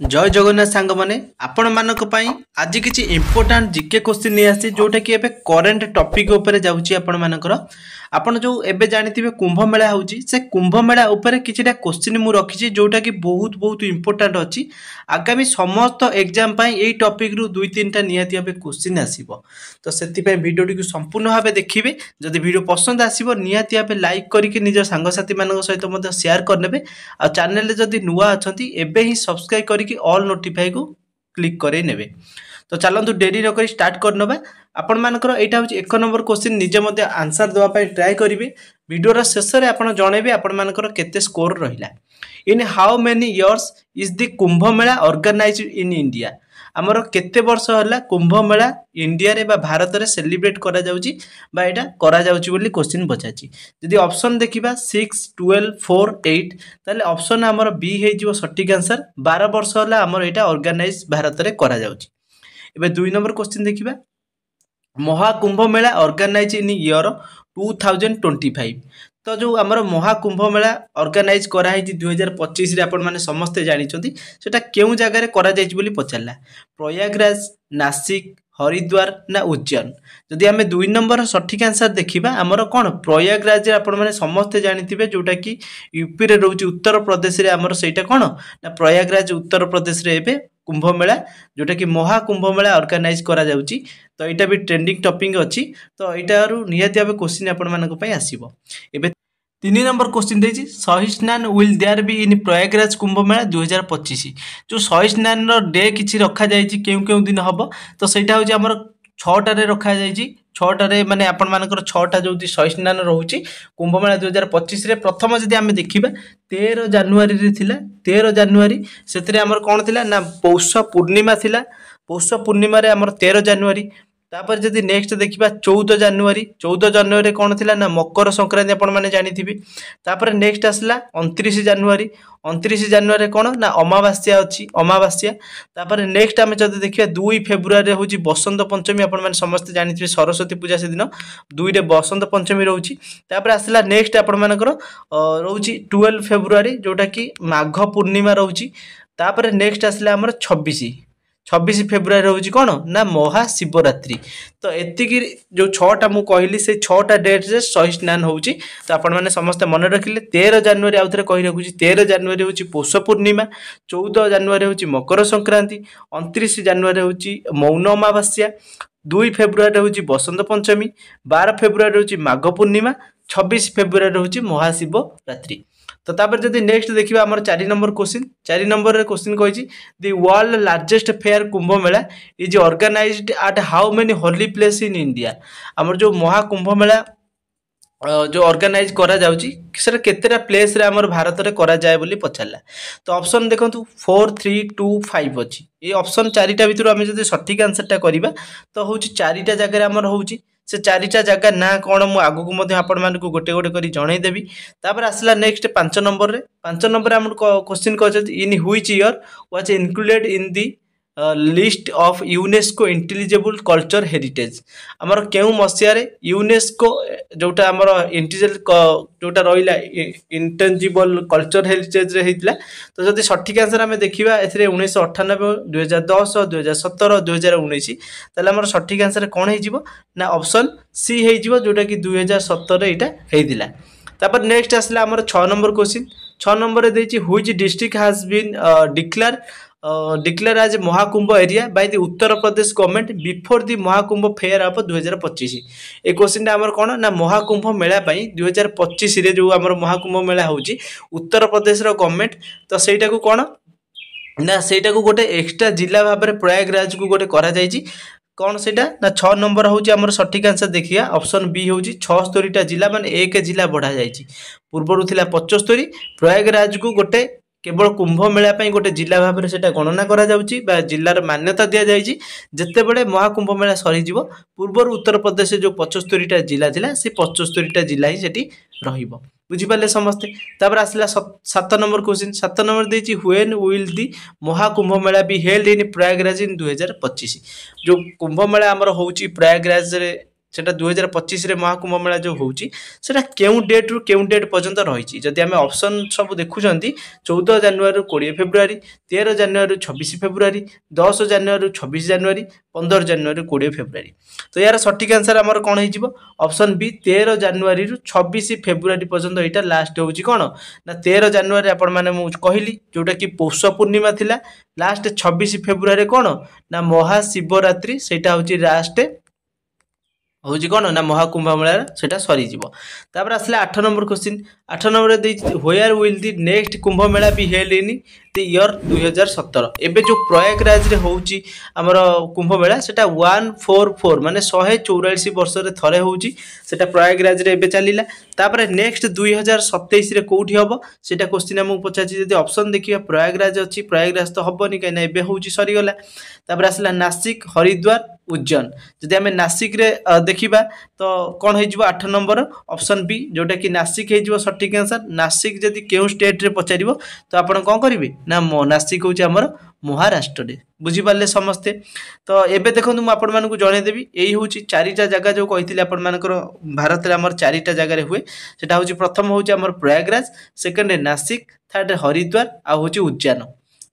जय जगन्नाथ सांग माने आपण मानक पई आज किछि इंपोर्टेंट जीके क्वेश्चन नहीं आसी जोटा कि एबे करंट टॉपिक ऊपर जाउची आपण मानकर आपण जो एबे जानिथिबे कुंभ मेला होउची से कुंभ मेला ऊपर किछिटा क्वेश्चन मु रखिछि जोटा कि बहुत बहुत इंपोर्टेंट अछि आगामी समस्त एग्जाम पई एई टॉपिक रु दुई तीनटा निहाती एबे क्वेश्चन आसीबो तो सेति पई वीडियो को संपूर्ण भाबे देखिबे जदि वीडियो पसंद आसीबो निहाती एबे लाइक करिके निज सांग साथी मानक सहित मते शेयर करनेबे आ चैनल रे जदि नुवा अछंती एबे ही सब्सक्राइब करिके ऑल नोटिफाई को क्लिक करे नेबे। तो चलतु डेरी न करी स्टार्ट करनबा आपण मानकर एटा होची एक नंबर क्वेश्चन निजे मते आंसर देवा पई ट्राई करिवे वीडियो रा शेष रे आपण जणेबे आपण मानकर केते स्कोर रहिला in how many years is the Kumbh Mela organised in India आमर केते वर्ष होला कुंभ मेला इंडिया रे बा भारत रे सेलिब्रेट करा जाउची बा एटा करा जाउची बोली क्वेश्चन पचाची यदि ऑप्शन देखिबा 6 12 4 8 ताले ऑप्शन हमर बी हे जिवो सटीक आंसर 12 वर्ष होला हमर एटा ऑर्गेनाइज भारत रे करा जाउची। एबे दुई नंबर क्वेश्चन देखिबा महाकुंभ मेला ऑर्गेनाइज इन ईयर 2025 तो जो आमर महाकुंभ मेला ऑर्गेनाइज करा है 2025 रे आपण माने समस्ते जानि छथि सेटा केउ जगह रे करा जाय बोली पचारला प्रयागराज नासिक हरिद्वार ना उज्जैन जदि आमे दुई नंबर सठिक आंसर देखिबा आमर कोन प्रयागराज रे आपण माने समस्ते जानिथिबे जोटा कि यूपी रे रहउची उत्तर प्रदेश रे आमर सेटा कोन ना प्रयागराज उत्तर प्रदेश रे एबे कुंभ मेला जोटा कि महाकुंभ मेला ऑर्गेनाइज करा जाउची तो एटा भी ट्रेंडिंग टॉपिक अछि तो एटा रु निहाती आबे क्वेश्चन आपण मानक पई आसीबो। एबे 3 नंबर क्वेश्चन देछि सही स्नान will there be in Prayagraj Kumbh Mela 2025 जो सही स्नान रो डे किछि रखा जायछि केउ केउ दिन हबो तो सेटा होछि हमर 6टा रे रखा जायछि 6टा रे माने आपण मानकर 6टा जोति सही स्नान रहउछि कुंभ मेला 2025 रे प्रथम जदि आमे देखिबा 13 जनवरी रे थिला 13 जनवरी सेतरे हमर कोन थिला ना पौष पूर्णिमा थिला पौष पूर्णिमा रे हमर 13 जनवरी तापर जदि नेक्स्ट देखिबा 14 जनवरी कौन थिला ना मकर संक्रांति आपण माने जानिथिबि तापर नेक्स्ट आसला 29 जनवरी कौन ना अमावास्या अछि अमावास्या तापर नेक्स्ट आमे जदि देखिबा 2 फेब्रुआरी रे होची बसंत पंचमी आपण माने समस्त जानिथिबि सरस्वती पूजा से दिन 2 रे बसंत पंचमी रहउची तापर आसला नेक्स्ट आपण मानकर रहउची 12 फेब्रुआरी जोटा कि माघ पूर्णिमा रहउची तापर नेक्स्ट आसला हमर 26 फेब्रुआरी होची कोन ना महाशिवरात्रि तो एतिकी जो 6टा मु कहली से 6टा डेट रे सही स्नान होची तो आपण माने समस्त मन रखिले 13 जनवरी आउथरे कहि रखुची 13 जनवरी होची पौष पूर्णिमा 14 जनवरी होची मकर संक्रांति 29 जनवरी होची मौन अमावास्या 2 फेब्रुआरी होची बसंत पंचमी 12 फेब्रुआरी होची माघ पूर्णिमा 26 फेब्रुआरी होची महाशिवरात्रि। तो तापर जदि नेक्स्ट देखिबा हमर 4 नंबर रे क्वेश्चन कहिछि the world largest fair Kumbh Mela is organised at how many holy place in India हमर जो महाकुंभ मेला जो ऑर्गेनाइज करा जाउची सर केतेरा प्लेस रे हमर भारत रे करा जाय बोली पछाला तो ऑप्शन देखंतु 4 3 2 5 अछि ए ऑप्शन चारिटा भितर हम जदि सठिक आंसर टा करिबा तो होची चारिटा जगह रे हमर होची से चारिटा जगह ना कोन मु आगु को मध्ये आपण मान को गोटे गोटे करी जणै देबी तापर आसला नेक्स्ट 5 नंबर रे हम क्वेश्चन कहत in which year was included in the list of UNESCO intelligible culture heritage हमर केउ मसिया रे यूनेस्को जोटा हमर इंटेलिजिबल जोटा रहिला इंटेंजिबल कल्चर हेरिटेज रे हितला तो जदि सठिक आंसर हमें देखिबा एथरे 1998 2010 2017 2019 ताले हमर सठिक आंसर कोन हे जिवो ना ऑप्शन सी हे जिवो जोटा कि 2017 रे एटा हेदिला। तापर नेक्स्ट आसला हमर 6 नंबर क्वेश्चन 6 नंबर रे देछि which district has been declare as Mahakumbh area by the Uttar Pradesh government before the Mahakumbh fair of 2025 ए क्वेश्चन हमर कोन ना महाकुंभ मेला पई 2025 रे जो हमर महाकुंभ मेला होची उत्तर प्रदेश रो गवर्नमेंट तो सेटा को कोन ना सेटा को गोटे एक्स्ट्रा जिला भाबरे प्रयागराज को गोटे करा जायची कौन सेटा ना 6 नंबर होची हमर सठिक आंसर देखिया ऑप्शन बी होची 76 टा जिला माने एक जिला बढ़ा जायची पूर्वरु थिला 75 प्रयागराज को गोटे केवल कुंभ मेला पई गोटे जिला भाबरे सेटा गणना करा जाउची बा जिल्लार मान्यता दिया जायची जत्ते बडे महाकुंभ मेला सरी जीवो पूर्वरु उत्तर प्रदेश जो 75 टा जिला थिला से 75 टा जिला ही सेठी रहिबो बुझी पाले समस्त। तापर आसला 7 नंबर क्वेश्चन 7 नंबर देछि when will the Mahakumbh Mela be held in Prayagraj in 2025 जो कुंभ मेला हमर होउची प्रयागराज रे सेटा 2025 रे महाकुंभ मेला जो होउची सेटा केउ डेट रु केउ डेट पर्यंत रहिची जदि आमे ऑप्शन सब देखुचंती 14 जनवरी रु 20 फेब्रुआरी 13 जनवरी रु 26 फेब्रुआरी 10 जनवरी रु 26 जनवरी 15 जनवरी रु 20 फेब्रुआरी तो यार सटीक आंसर हमर कोन हे जिवो ऑप्शन बी 13 जनवरी रु 26 फेब्रुआरी पर्यंत एटा लास्ट होउची कोन ना 13 जनवरी आपण माने मु कहली जोटा कि पौष पूर्णिमा थिला लास्ट 26 फेब्रुआरी कोन ना महाशिवरात्रि सेटा होउची लास्ट होउची कोन ना महाकुंभ मेला सेटा सरी जीवो तापर आसले 8 नंबर क्वेश्चन 8 नंबर दे where will the next Kumbh Mela be held in the year 2017 एबे जो प्रयागराज रे होउची हमर कुंभ मेला सेटा 144 माने 184 वर्ष रे थरे होउची सेटा प्रयागराज रे एबे चलीला तापर नेक्स्ट 2027 रे कोठी हबो सेटा क्वेश्चन हम पचाची जदी ऑप्शन देखिया प्रयागराज अछि प्रयागराज तो हबोनी काई ना एबे होउची सरी गला तापर आसला नासिक हरिद्वार उज्जैन जदि आमे नासिक रे देखिबा तो कोन हे जिवो 8 नंबर ऑप्शन बी जोटा कि नासिक हे जिवो सटीक आंसर नासिक जदि केउ स्टेट रे पचारिबो तो आपण कोन करिवे ना नासिक होउची हमर महाराष्ट्र रे बुझी पाले समस्ते तो एबे देखंतु म आपण मानकु जणे देबी एही होउची चारिटा जगह जो कहिथिले आपण मानकर भारत रे हमर चारिटा जगह रे हुए सेटा होउची प्रथम होउची हमर प्रयागराज सेकंड नासिक थर्ड हरिद्वार आ होउची उज्जैन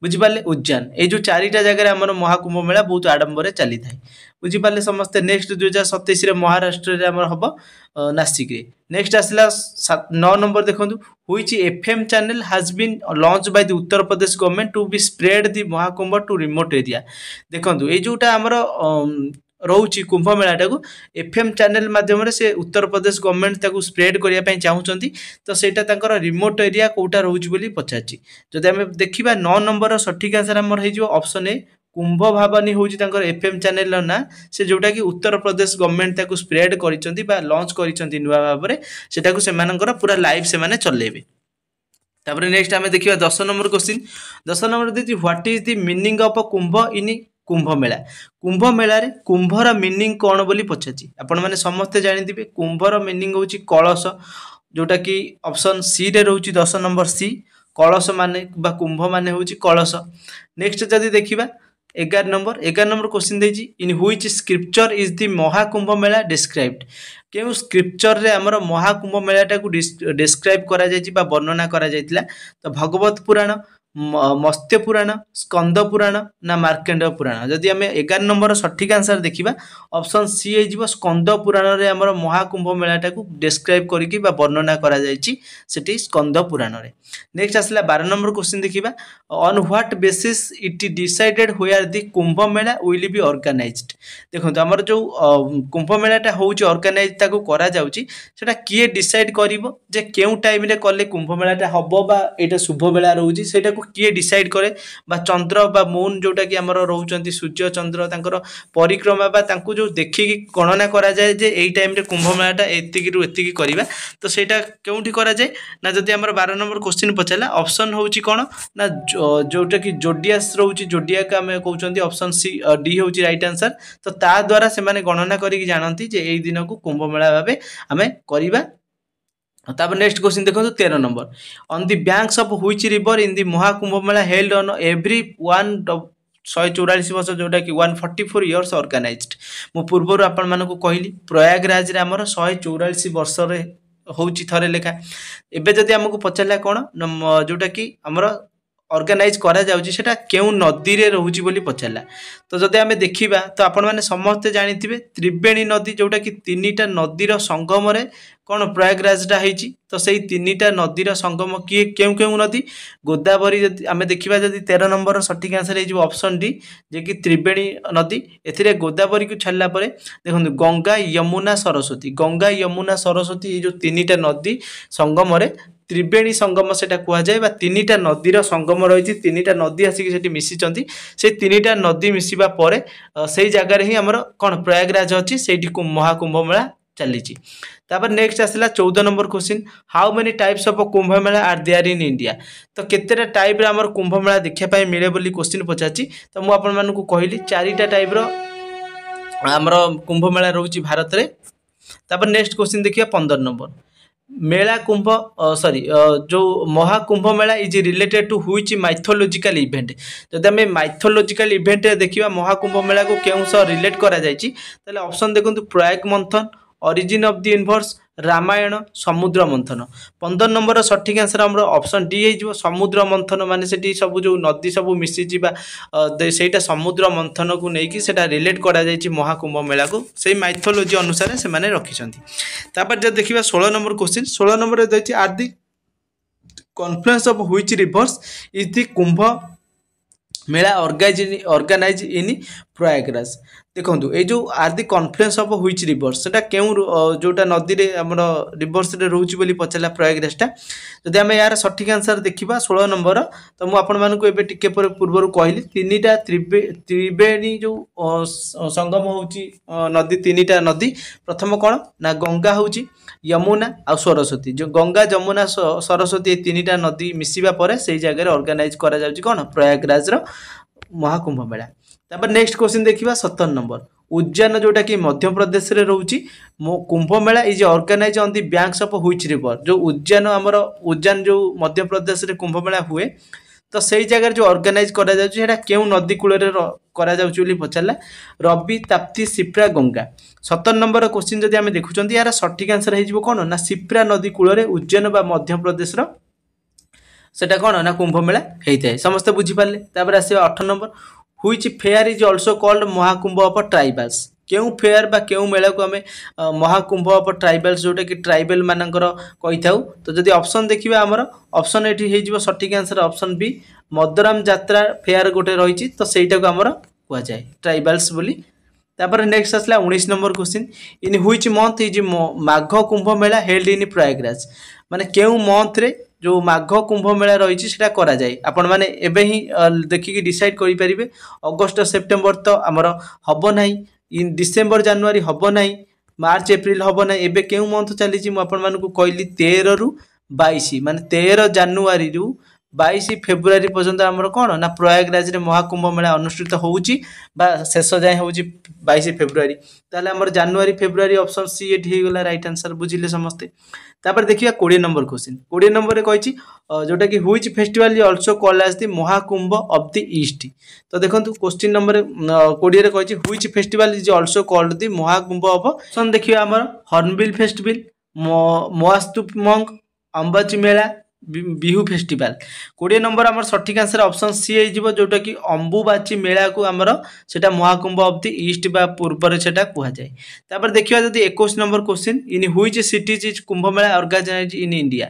बुझिपारे उज्जैन ये जो चारिटा जगह आम महाकुंभ मेला बहुत आडंबर चली था बुझिपारे समस्ते नेक्स्ट 2027 महाराष्ट्र रे हमर हबो नासिक रे नेक्स्ट आसला 9 नंबर देखो which FM channel has been launch by the Uttar Pradesh government to be spread the Mahakumbh to remote area देखो ये जोटा हमर रोची कुंभ मेलाटा को एफएम चैनल माध्यम से उत्तर प्रदेश गवर्नमेंट ताको स्प्रेड करिया पई चाहउचंती तो सेटा तांकर रिमोट एरिया कोटा रोची बोली पचाची जदि हम देखिबा 9 नंबर सटीक आंसर हमर हे जो ऑप्शन ए कुंभ भावनी होची तांकर एफएम चैनल ना से जोटा कि उत्तर प्रदेश गवर्नमेंट ताको स्प्रेड करिसंती बा लॉन्च करिसंती नुवा भाबरे सेटा को से मानकर पूरा लाइव से माने चलेबे तापर नेक्स्ट हमें देखिबा 10 नंबर क्वेश्चन 10 नंबर देती what is the meaning of a Kumbh in Kumbh Mela रे कुंभर मीनिंग कौन बोली पचाची आपण माने समस्ते जानि दिबे कुंभर मीनिंग होची कलश जोटा कि ऑप्शन सी रे रहउची 10 नंबर सी कलश माने बा कुंभ माने होची कलश नेक्स्ट जदी देखिबा 11 नंबर क्वेश्चन देजी in which scripture is the Mahakumbh Mela described केउ स्क्रिप्चर रे हमर महाकुंभ मेलाटा को डिस्क्राइब करा जायची बा वर्णना करा जायतिला तो भगवत पुराण मत्स्य पुराण स्कंद पुराण ना मार्कंड पुराण जदि आम 11 नंबर सठिक आंसर देखिबा ऑप्शन सी हे जिवो स्कंद पुराण रे हमर महाकुंभ मेलाटा को डिस्क्राइब करिकि बा वर्णना करा जायछि सेठी स्कंद पुराण रे नेक्स्ट आसला 12 नंबर क्वेश्चन देखिबा on what basis it decided where the Kumbh Mela will be organised देखंतु हमर जो कुंभ मेलाटा होउछि ऑर्गेनाइज ताको करा जाउछि सेटा किए डिसाइड करिवो जे केउ टाइम रे करले कुंभ मेलाटा हबो बा एटा शुभ बेला रहउछि सेटा किए डिसाइड करे बा चंद्र बा मून जोटा कि हमर रहउचंती सूर्य चंद्र तांकर परिक्रमा बा तांको जो देखि गणना करा जाय जे एई टाइम रे कुंभ मेलाटा एतिकी रु एतिकी करिबा तो सेटा केउठी करा जाय ना जदि हमर 12 नंबर क्वेश्चन पछला ऑप्शन होउची कोन ना जोटा कि जोडियास रहउची जोडिया का हम कहउचंती ऑप्शन सी डी होउची राइट आंसर तो ता द्वारा से माने गणना करी जानती जे एई दिन को कुंभ मेला भाबे हमें करिबा तापर नेक्स्ट क्वेश्चन देखो 13 number on the banks of which river in the Mahakumbh Mela held on every 144 वर्ष जोटा कि 144 इयर्स ऑर्गेनाइज्ड मु पूर्व आपण मानको कहली प्रयागराज रे हमर 144 वर्ष रे होउची थरे लेखा एबे जदि हमको पचला कोन जोटा कि हमर ऑर्गेनाइज करा जाउची सेटा केउ नदी रे रहउची बोली पचला तो जदि हमें देखिबा तो आपण माने समस्त जानिथिबे त्रिवेणी नदी जोटा कि तीनटा नदीर संगम रे कोन प्रयागराजटा हेची तो सेही तीनटा नदीर संगम किए केउ केउ नदी गोदावरी जदि हमें देखिबा जदि 13 नंबर सटीक आंसर हे जो ऑप्शन डी जे कि त्रिवेणी नदी एथिरे गोदावरी को छल्ला परे देखंतु गंगा यमुना सरस्वती ये जो तीनटा नदी संगम रे त्रिवेणी संगम सेटा कुआ जाय बा तीनटा नदीर संगम रही तीनटा नदी आसिक सेठी मिसिचंती से तीनटा नदी मिसिबा परे सेही जगह रे ही हमर कोन प्रयागराज अछि सेठी महाकुंभ मेला चलीची तापर नेक्स्ट आसला 14 number question how many types of Kumbh Mela are there in India तो केतेटा टाइप रे हमर कुंभ मेला देखिया पय मिले बोली क्वेश्चन पचाची तो मु आपन मानकु कहली चारिटा टाइप रो हमर कुंभ मेला रहउची भारत रे तापर नेक्स्ट क्वेश्चन देखिया 15 नंबर मेला कुंभ सॉरी जो Mahakumbh Mela is related to which mythological event जदि आम माइथोलॉजिकल इवेंट देखिए महाकुंभ मेला को केउं सह रिलेट करा जायछि ताले ऑप्शन देखंतु Prayag Manthan origin of the universe Ramayan Samudra Manthan 15 number सठिक आंसर हमर ऑप्शन डी हो समुद्र मंथन माने सेठी सब जो नदी सब मिसी जिबा सेटा समुद्र मंथन को नेकी सेटा रिलेट करा जायछि महाकुंभ मेला को से माइथोलॉजी अनुसार से माने रखिसंती तापर जब देखिबा 16 नंबर क्वेश्चन 16 नंबर दैछि are the confluence of which rivers is the Kumbh Mela organise in Prayagraj देखो ये जो are the confluence of which rivers सेटा केउ जोटा नदी रे हमर रिवर्स रे रहउची बोली पचला प्रयागराजटा जदि हम यार सठिक आंसर देखिबा 16 नंबर तो मु आपण मानकु एबे टिके पूर्व कहली तीनटा त्रिवेणी जो संगम होउची नदी तीनटा नदी प्रथम कोन ना गंगा होउची यमुना आ सरस्वती जो गंगा जमुना सरस्वती तीनटा नदी मिसिबा परे सेही जगह ऑर्गेनाइज करा जाउची कोन प्रयागराज रो महाकुंभ मेला तापर नेक्स्ट क्वेश्चन देखिबा 17 नंबर उज्जैन जोटा कि मध्य प्रदेश रे रहउची Kumbh Mela is organise on the banks of which river जो उज्जैन हमर उज्जैन जो मध्य प्रदेश रे कुंभ मेला हुए तो सही जगह जो ऑर्गेनाइज करा जाउची हेटा केउ नदी कूल रे करा जाउची बोली पचारला रवि ताप्ती सिप्रा गंगा 17 नंबर क्वेश्चन जदि हम देखुचंती यार सठिक आंसर हे जिवो कोन ना सिप्रा नदी कूल रे उज्जैन बा मध्य प्रदेश रो सेटा कोन ना कुंभ मेला हेइताय समस्त बुझी पाले तापर आसे 8 number which fair is also called Mahakumbh of tribals केउ फेयर बा केउ मेला को हमें महाकुंभ ऑफ ट्राइबल्स जोटा कि ट्राइबल मानकर कहि थाउ तो जदि ऑप्शन देखिबा हमर ऑप्शन एठी हे जिवो सठिक आंसर ऑप्शन बी मदराम यात्रा फेयर गोटे रहिछि तो सेटा को हमर कुआ जाय ट्राइबल्स बोली तापर नेक्स्ट आसला 19 number question in which month is Magh Kumbh Mela held in Prayagraj माने केउ मंथ रे जो माघ कुंभ मेला रही है करा जाए आपण मैंने एबे ही देखिकी डिसाइड करि परिबे अगस्त सेप्टेम्बर तो आमर हबो नाही इन डिसेम्बर जनवरी हबो नाही मार्च एप्रिल हबो नाही एबे केउ मंथ चली छी म आपण मानकु कहली 13 रु 22 माने 13 जनवरी रु 22 फेब्रुआरी पर्यंत आमर कोन ना प्रयागराज रे महाकुंभ मेला अनुष्ठित होउची बा शेष जाय होउची 22 फेब्रुआरी ताले आमर जनवरी फेब्रुआरी ऑप्शन सी एठी हे गेला राइट आंसर बुझिले समस्ते तापर देखिया 20 नंबर क्वेश्चन 20 नंबर रे कहिची जोटा कि which festival is also called as the Mahakumbh of the east तो देखंतु क्वेश्चन नंबर 20 रे कहिची which festival is also called the Mahakumbh of sun देखिया हमर hornbill festival Moatsu Mong Ambubachi Mela Bihu festival 20 number आमर सठिक आंसर ऑप्शन सी हे जिवो जोटा कि अंबुबाची मेला को आमर सेटा महाकुंभ ऑफ द ईस्ट बा पूर्व रे सेटा कुहा जाय तापर देखिबा जदी 21 number question in which cities is Kumbh Mela organise in India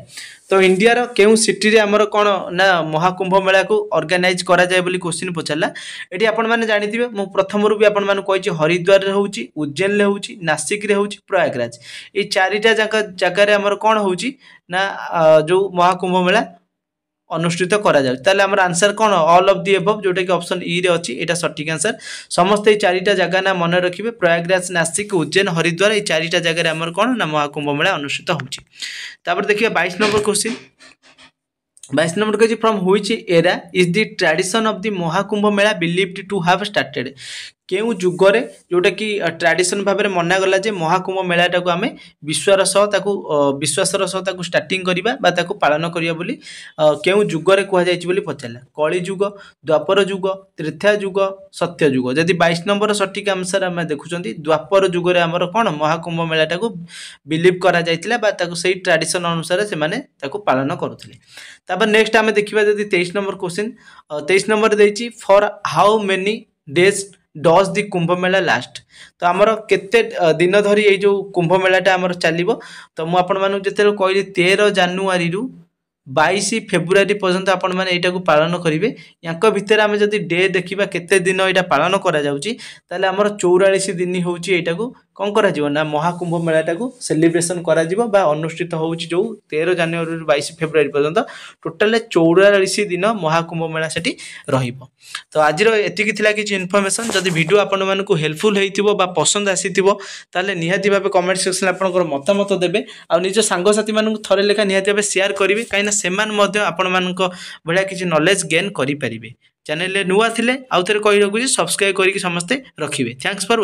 तो इंडिया रो केउ सिटी रे हमर कोन ना महाकुंभ मेला को ऑर्गेनाइज करा जाय बोली क्वेश्चन पछला एठी आपण माने जानिथिबे मु प्रथम रु भी आपण माने कहिछि हरिद्वार रे होउची उज्जैन रे होउची नासिक रे होउची प्रयागराज ए चारिटा जगह रे हमर कोन होउची ना जो महाकुंभ मेला अनुष्ठित करा जाय ताले हमर answer cone all of the above जोटा कि ऑप्शन ई रे अछि एटा सठिक आंसर समस्त ए चारिटा जगह ना मन रखिबे प्रयागराज नासिक उज्जैन हरिद्वार ए चारिटा जगह रे हमर कोन ना महाकुंभ मेला अनुष्ठित होउची तापर देखिए 22 नंबर क्वेश्चन 22 नंबर कहिछि from which era is the tradition of the Mahakumbh Mela believed to have started केउ जुगरे जोटा कि ट्रेडिशन भाव में मना गला जे महाकुंभ मेलाटा को आमे विश्वार सह ताकू विश्वासर सह ताकू स्टार्टिंग करिबा बा ताकू पालन करिया बोली केउ जुगरे कुहा जायछि बोली पचाला कली जुग द्वापर जुग त्रेता जुग सत्य जुग जदि 22 नंबर सठिक आंसर हम देखुचंती द्वापर जुगरे हमर कोन महाकुंभ मेलाटा को बिलीव करा जायतिला बा ताकू सेही ट्रेडिशन अनुसार से माने ताकू पालन करूथिले तापर नेक्स्ट हम देखिबा जदि 23 नंबर क्वेश्चन 23 नंबर देछि for how many days does the Kumbh Mela last तो आमर केते दिन धरी ये जो कुंभ मेलाटा आमर चलिबो तो मु आपण मानु जेते कहली 13 जनवरी रु 22 फेब्रुआरी पर्यंत आपण माने एटा को पालन करिवे यांक भितर आमे जदी डे देखिबा केते दिन एटा पालन करा जाउची ताले हमर 44 दिन होउची एटा को कोन करा जीवो ना महाकुंभ मेलाटा को सेलिब्रेशन करा जीवो बा अनुष्ठित होउची जो 13 जनवरी रु 22 फेब्रुआरी पर्यंत टोटल 44 दिन महाकुंभ मेला सेठी रहिबो तो आज एतिकी थिला कि इन्फॉर्मेशन जदी वीडियो आपण माने को हेल्पफुल हेइतिबो बा पसंद आसीतिबो ताले निहाती भाबे कमेंट सेक्शन आपनकर मतामत देबे आ निज सांग साथी मानन थरे लेखा निहाती भाबे शेयर करिवे काइना सेमान मध्य आपण मानक बढिया किछि नॉलेज गेन करि परिबे चैनल ले नुवा थिले आउतरे कहि रखु सब्सक्राइब करिकि समस्त रखिबे थैंक्स फॉर